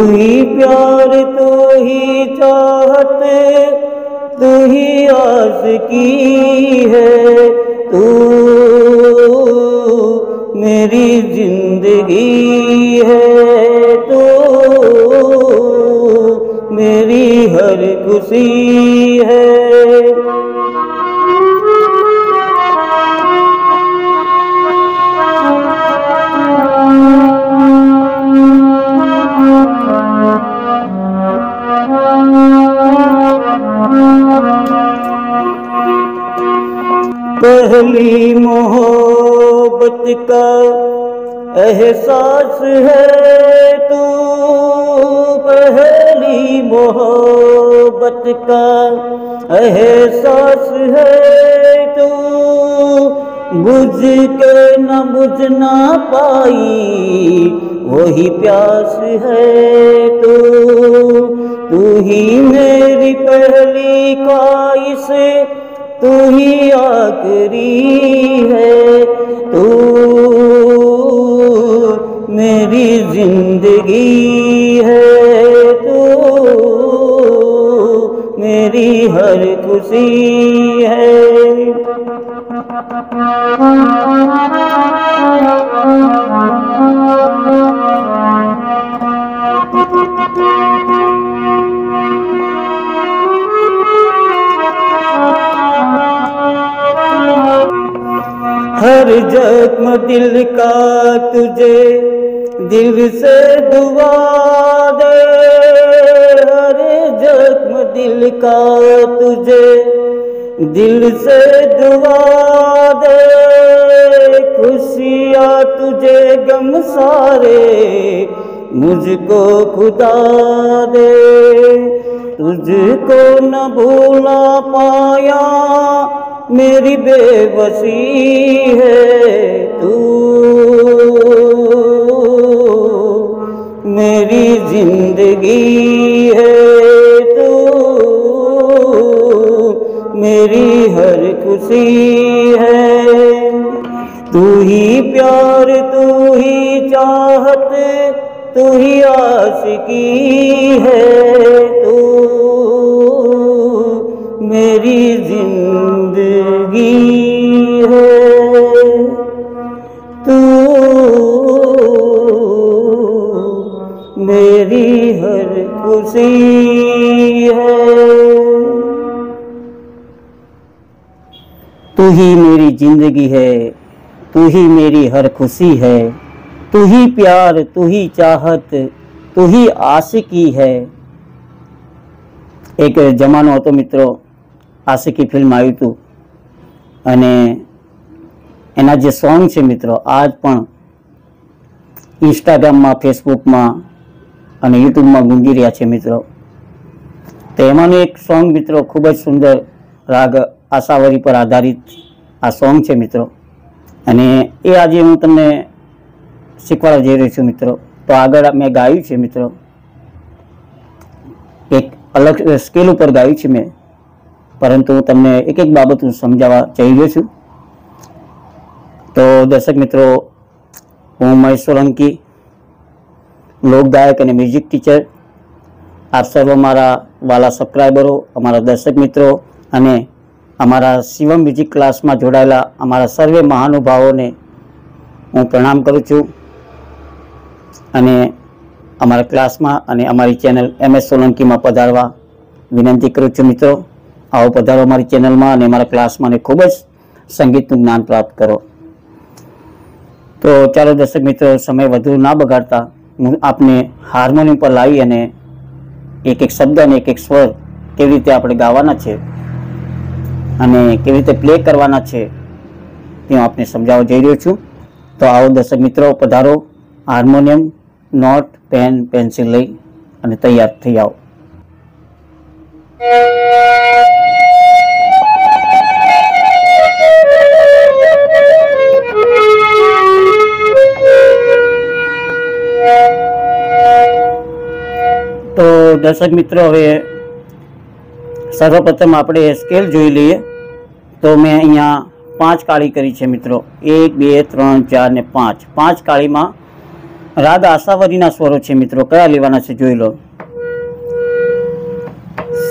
ही प्यार, तू ही चाहत, तू ही आशिकी है। तू मेरी जिंदगी है, तू मेरी हर खुशी है। पहली मोहब्बत का एहसास है तू, पहली मोहब्बत का एहसास है तू। बुझ के न बुझ ना पाई वही प्यास है तू। तू ही मेरी पहली ख्वाहिश, तू ही आखिरी है। तू मेरी जिंदगी है, तू मेरी हर खुशी है। हर जख्म दिल का तुझे दिल से दुआ दे, हर जख्म दिल का तुझे दिल से दुआ दे। खुशियाँ तुझे गम सारे मुझको खुदा दे। तुझको न भूला पाया मेरी बेबसी है। तू मेरी जिंदगी है, तू मेरी हर खुशी है। तू ही प्यार, तू ही चाहत, तू ही आशिकी है। तू मेरी जिंदगी है, तू मेरी हर खुशी है। तू ही मेरी जिंदगी है, तू ही मेरी हर खुशी है। तू ही प्यार, तू ही चाहत, तू ही आशिकी है। एक जमानो હતો મિત્રો, આશિકી ફિલ્મ આવ્યું હતું અને એના જે સોંગ છે મિત્રો આજ પણ ઇન્સ્ટાગ્રામમાં, ફેસબુકમાં અને યુટ્યુબમાં ગુંજી રહ્યા છે મિત્રો. તો એમાંનું એક સોંગ મિત્રો ખૂબ જ સુંદર રાગ આશાવરી પર આધારિત આ સોંગ છે મિત્રો, અને એ આજે હું તમને શીખવાડવા જઈ રહ્યો છું મિત્રો. તો આગળ મેં ગાયું છે મિત્રો, એક અલગ સ્કેલ ઉપર ગાયું છે મેં, પરંતુ તમને એક એક બાબત હું સમજાવવા જઈ રહ્યો છું. તો દર્શક મિત્રો, હું મહેશ સોલંકી, લોકગાયક અને મ્યુઝિક ટીચર. આપ સર્વ મારા વાલા સબસ્ક્રાઈબરો, અમારા દર્શક મિત્રો અને અમારા શિવમ મ્યુઝિક ક્લાસમાં જોડાયેલા અમારા સર્વે મહાનુભાવોને હું પ્રણામ કરું છું અને અમારા ક્લાસમાં અને અમારી ચેનલ MS સોલંકીમાં પધારવા વિનંતી કરું છું મિત્રો. આવો પધારો અમારી ચેનલમાં અને અમારા ક્લાસમાં, ખૂબ જ સંગીતનું જ્ઞાન પ્રાપ્ત કરો. તો ચાલો દર્શક મિત્રો, સમય વધુ ના બગાડતા હું આપને હાર્મોનિયમ પર લાવી અને એક એક શબ્દ અને એક એક સ્વર કેવી રીતે આપણે ગાવાના છે અને કેવી રીતે પ્લે કરવાના છે તે હું આપને સમજાવવા જઈ રહ્યો છું. તો આવો દર્શક મિત્રો, પધારો. હાર્મોનિયમ, નોટ, પેન, પેન્સિલ લઈ અને તૈયાર થઈ આવો. તો દર્શક મિત્રો, હવે સર્વપ્રથમ આપણે સ્કેલ જોઈ લઈએ. તો મેં અહીંયા 5 કાળી કરી છે મિત્રો, 1 2 3 4 ને 5. 5 કાળીમાં રાગ આશાવરીના સ્વરો છે મિત્રો, કયા લેવાના છે જોઈ લો.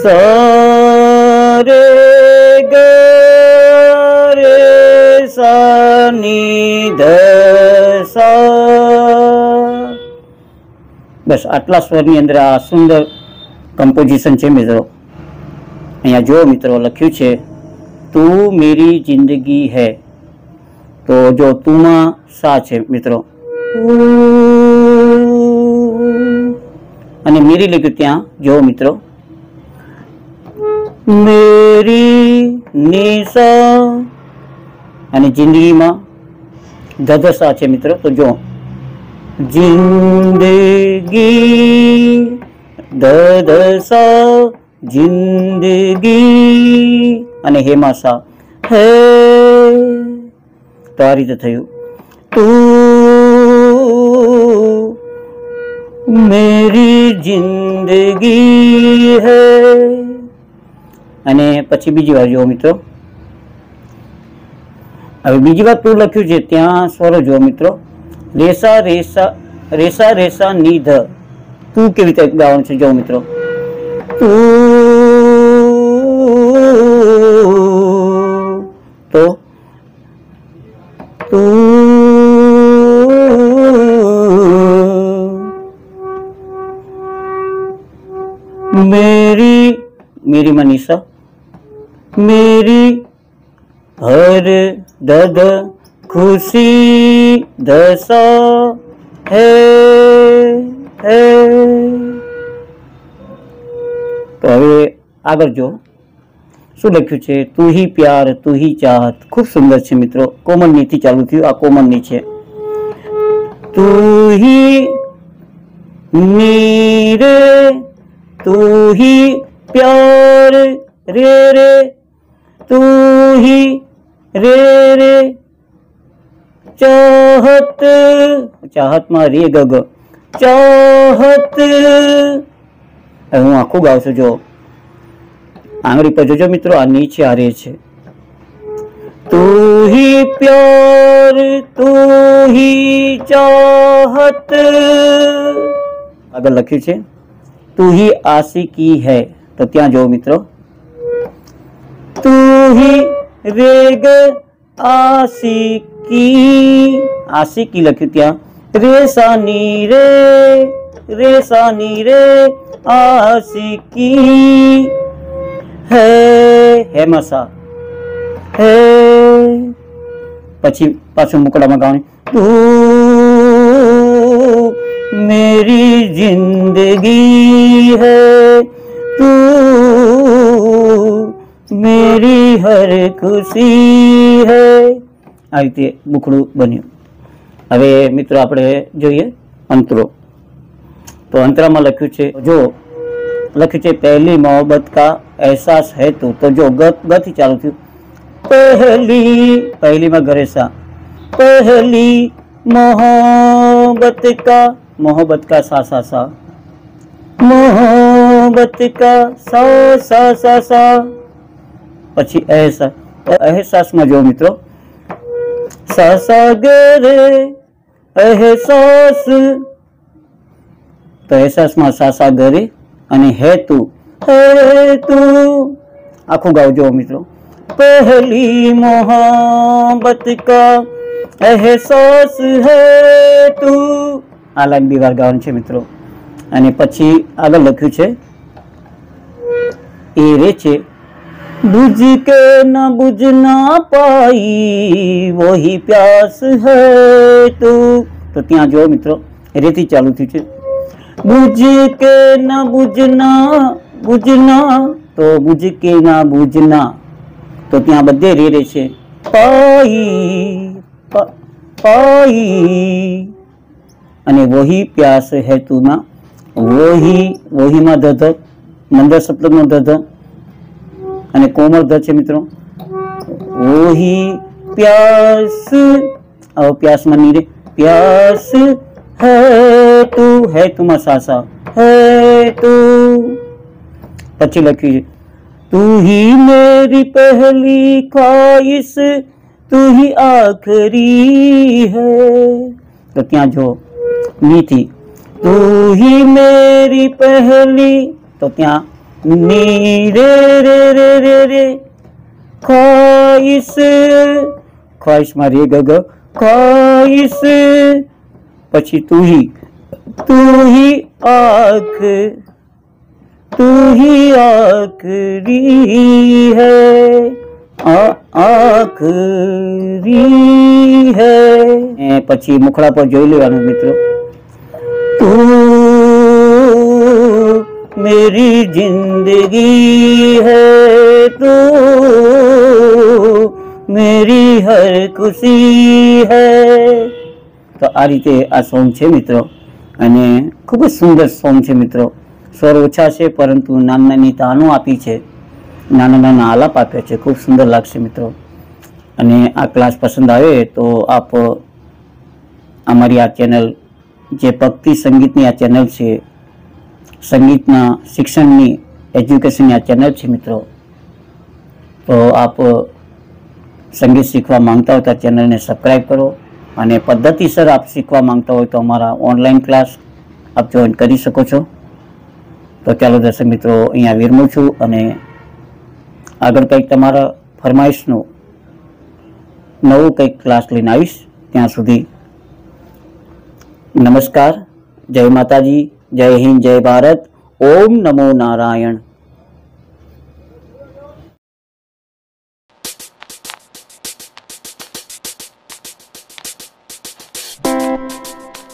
સ રે ગ રે સા ની ધ સા. બસ આટલા સ્વરની અંદર આ સુંદર કમ્પોઝિશન છે મિત્રો. અહીંયા જો મિત્રો લખ્યું છે તું મેરી જિંદગી હૈ, તો જો તુંમાં સા છે મિત્રો, અને મેરી લખ્યું ત્યાં જો મિત્રો મેરી નિશા, અને જિંદગીમાં ધધસા છે મિત્રો. તો જો જિંદગી ધધસા જિંદગી, અને હેમાં સા હે. તો આ રીતે થયું તું મેરી જિંદગી હૈ. અને પછી બીજી વાર જુઓ મિત્રો. હવે બીજી વાર તું લખ્યું છે ત્યાં સ્વરો જુઓ મિત્રો. રેસા રેસા રેસા રેસા ની ધ. તું કેવી રીતે ગાવાનું છે જો મિત્રો. તો मेरी मेरी मनीषा मेरी हर दद खुशी दशा है. तो હવે આગળ જો શું લખ્યું છે. તું હી પ્યાર તું હી ચાહત. ખૂબ સુંદર છે મિત્રો. કોમન ની થી ચાલુ થયું, આ કોમન ની છે. તું હી नीरे तू ही प्यार रे रे तू ही रे रे चाहत चाहत में रे गग चाहत. हूँ आखू गाव छू जो आंगળી पर जोजो मित्रों आ नीचे आ रे छे. तू ही प्यार तू ही चाहत. आगे लख्યું છે तू ही आशिकी है. तो त्या जो मित्रों तू ही रेग आशिकी आशिकी लख्યું त्या रे सानी रे आशिकी है मसा है. પછી પાછું મુકડામાં ગાવાની. तू मेरी जिंदगी है तू मेरी हर खुशी है. आ रीते मुखड़ू बन्યું. હવે મિત્રો આપણે જોઈએ અંતરો. તો અંતરામાં લખ્યું છે જો લખ્યું છે પહેલી મોહબ્બત का एहसास है तू. तो जो ग થી ચાલુ થયું. पहली में गरेसा पहली मोहब्बत का सा सा सा मोहब्बत का सा सा सा सा. પછી एहसास में जो मित्रों सा सा गरे एहसास. तो एहसास में सा सा गरे અને है तू आखू गाओ जो मित्रों. पहली मोहब्बत का एहसास है तू. आ लाइन बी वार गाવાનું છે મિત્રો. અને પછી આગળ લખ્યું છે એ રે છે बुझ के न बुझना पाई वही प्यास है तू. तो ત્યાં જો મિત્રો રેથી ચાલુ થયું છે. बुझ के न बुझना तो बुझ के न बुझना. तो ત્યાં બધે રે રે છે. पाई पाई અને वही प्यास है तू ना वही માં the Mandar Saptak no the અને કોમળ ધ છે મિત્રો. वही प्यास और प्यास में नीरे प्यास है तू માં સાસા है तू. પછી લખ્યું છે तू ही मेरी पहली ख्वाहिश तू ही आखिरी है. तो क्या जो ની थी। तू ही मेरी पहली, तो त्या नी रे रे रे रे रे ख्वाहिश, ख्वाहिश में रे ग ग ख्वाहिश, पछी तू ही आँख, तू ही आखरी है, आखरी है। पछी मुखड़ा पर जोई लेवानुं मित्रों, तू मेरी जिंदगी है, तू मेरी हर खुशी है। तो आ रीते आ सॉन्ग छे मित्रों, अने खूब ज सुंदर सॉन्ग छे मित्रों। स्वर ओछा छे परंतु नानी नानी तानो आपी छे, नाना नाना आलाप आप्या छे, खूब सुंदर लागशे मित्रों। अने आ क्लास पसंद आवे तो आप अमारी आ चेनल जे भक्ति संगीतनी आ चेनल छे, संगीतना शिक्षणनी एज्युकेशननी आ चेनल छे मित्रों, तो आप संगीत सीखवा मांगता हो तो चेनल ने सब्सक्राइब करो। अने पद्धतिसर आप सीखवा मांगता हो तो अमारा ऑनलाइन क्लास आप जॉइन करी शको छो। तो चालो दर्शक मित्रों, अहींया विरमું છું અને આગળ કંઈક તમારા ફરમાઈશનું નવું કંઈક ક્લાસ લઈને આવીશ। ત્યાં સુધી नमस्कार, जय माताजी, जय हिंद, जय भारत, ओम नमो नारायण।